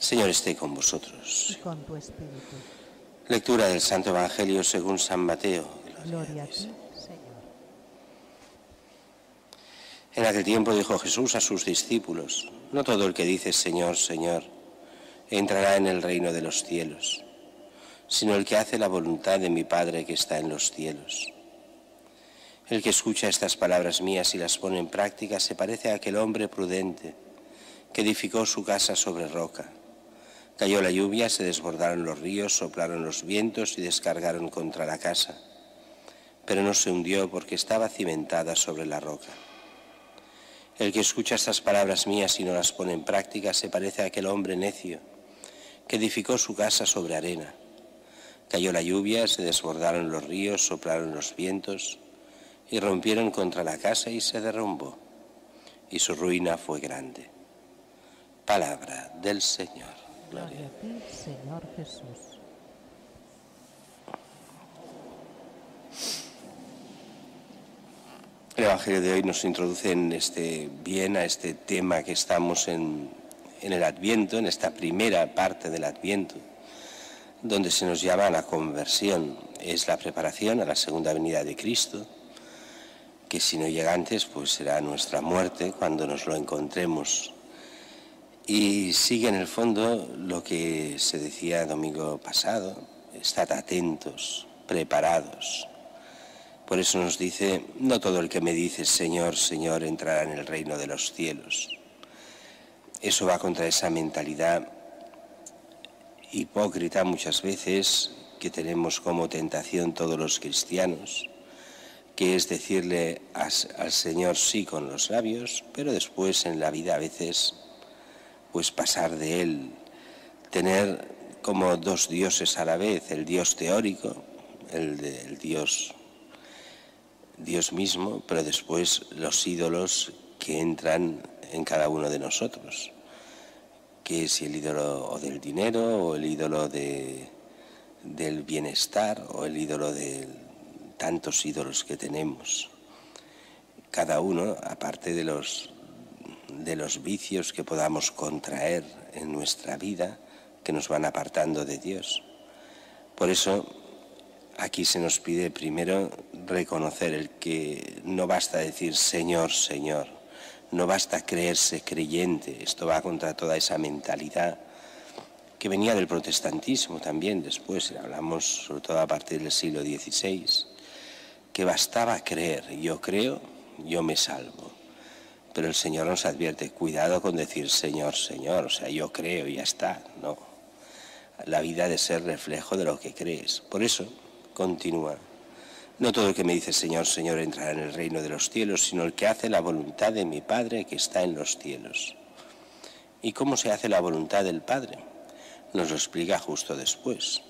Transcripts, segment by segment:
Señor esté con vosotros. Y con tu espíritu. Lectura del Santo Evangelio según San Mateo. Gloria a ti, Señor. En aquel tiempo dijo Jesús a sus discípulos: no todo el que dice Señor, Señor, entrará en el reino de los cielos, sino el que hace la voluntad de mi Padre que está en los cielos. El que escucha estas palabras mías y las pone en práctica se parece a aquel hombre prudente que edificó su casa sobre roca. Cayó la lluvia, se desbordaron los ríos, soplaron los vientos y descargaron contra la casa, pero no se hundió porque estaba cimentada sobre la roca. El que escucha estas palabras mías y no las pone en práctica se parece a aquel hombre necio que edificó su casa sobre arena. Cayó la lluvia, se desbordaron los ríos, soplaron los vientos y rompieron contra la casa y se derrumbó, y su ruina fue grande. Palabra del Señor. Gloria a ti, Señor Jesús. El Evangelio de hoy nos introduce bien a este tema que estamos en el Adviento, en esta primera parte del Adviento, donde se nos llama a la conversión. Es la preparación a la segunda venida de Cristo, que si no llega antes, pues será nuestra muerte cuando nos lo encontremos. Y sigue en el fondo lo que se decía domingo pasado: estad atentos, preparados. Por eso nos dice: no todo el que me dice Señor, Señor entrará en el reino de los cielos. Eso va contra esa mentalidad hipócrita muchas veces que tenemos como tentación todos los cristianos, que es decirle al Señor sí con los labios, pero después en la vida a veces pues pasar de Él, tener como dos dioses a la vez: el Dios teórico, el Dios mismo, pero después los ídolos que entran en cada uno de nosotros, que es el ídolo o del dinero, o el ídolo del bienestar, o el ídolo de tantos ídolos que tenemos, cada uno aparte de los vicios que podamos contraer en nuestra vida, que nos van apartando de Dios. Por eso aquí se nos pide primero reconocer el que no basta decir Señor, Señor, no basta creerse creyente. Esto va contra toda esa mentalidad que venía del protestantismo también después, hablamos sobre todo a partir del siglo XVI, que bastaba creer: yo creo, yo me salvo. Pero el Señor nos advierte: cuidado con decir Señor, Señor, o sea, yo creo y ya está. No, la vida ha de ser reflejo de lo que crees. Por eso continúa: no todo el que me dice Señor, Señor entrará en el reino de los cielos, sino el que hace la voluntad de mi Padre que está en los cielos. ¿Y cómo se hace la voluntad del Padre? Nos lo explica justo después,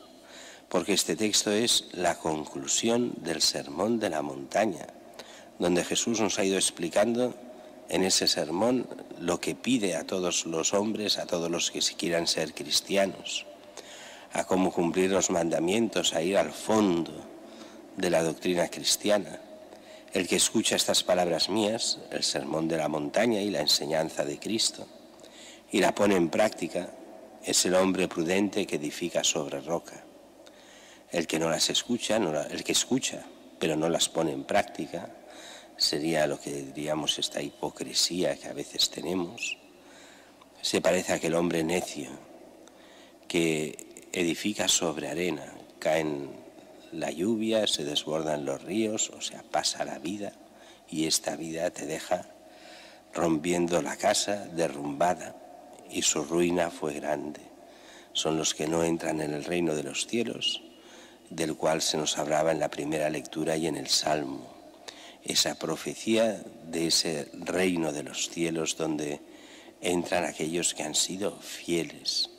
porque este texto es la conclusión del Sermón de la Montaña, donde Jesús nos ha ido explicando en ese sermón lo que pide a todos los hombres, a todos los que quieran ser cristianos, a cómo cumplir los mandamientos, a ir al fondo de la doctrina cristiana. El que escucha estas palabras mías, el sermón de la montaña y la enseñanza de Cristo, y la pone en práctica, es el hombre prudente que edifica sobre roca. El que no las escucha, el que escucha pero no las pone en práctica, sería lo que diríamos esta hipocresía que a veces tenemos. Se parece a aquel hombre necio que edifica sobre arena. Caen la lluvia, se desbordan los ríos, o sea, pasa la vida, y esta vida te deja rompiendo la casa, derrumbada, y su ruina fue grande. Son los que no entran en el reino de los cielos, del cual se nos hablaba en la primera lectura y en el Salmo. Esa profecía de ese reino de los cielos donde entran aquellos que han sido fieles,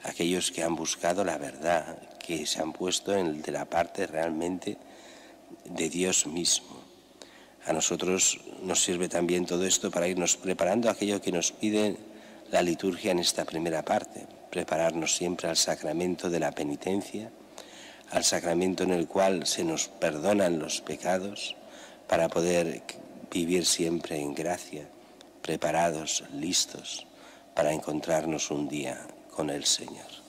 aquellos que han buscado la verdad, que se han puesto de la parte realmente de Dios mismo. A nosotros nos sirve también todo esto para irnos preparando a aquello que nos pide la liturgia en esta primera parte: prepararnos siempre al sacramento de la penitencia, al sacramento en el cual se nos perdonan los pecados, para poder vivir siempre en gracia, preparados, listos, para encontrarnos un día con el Señor.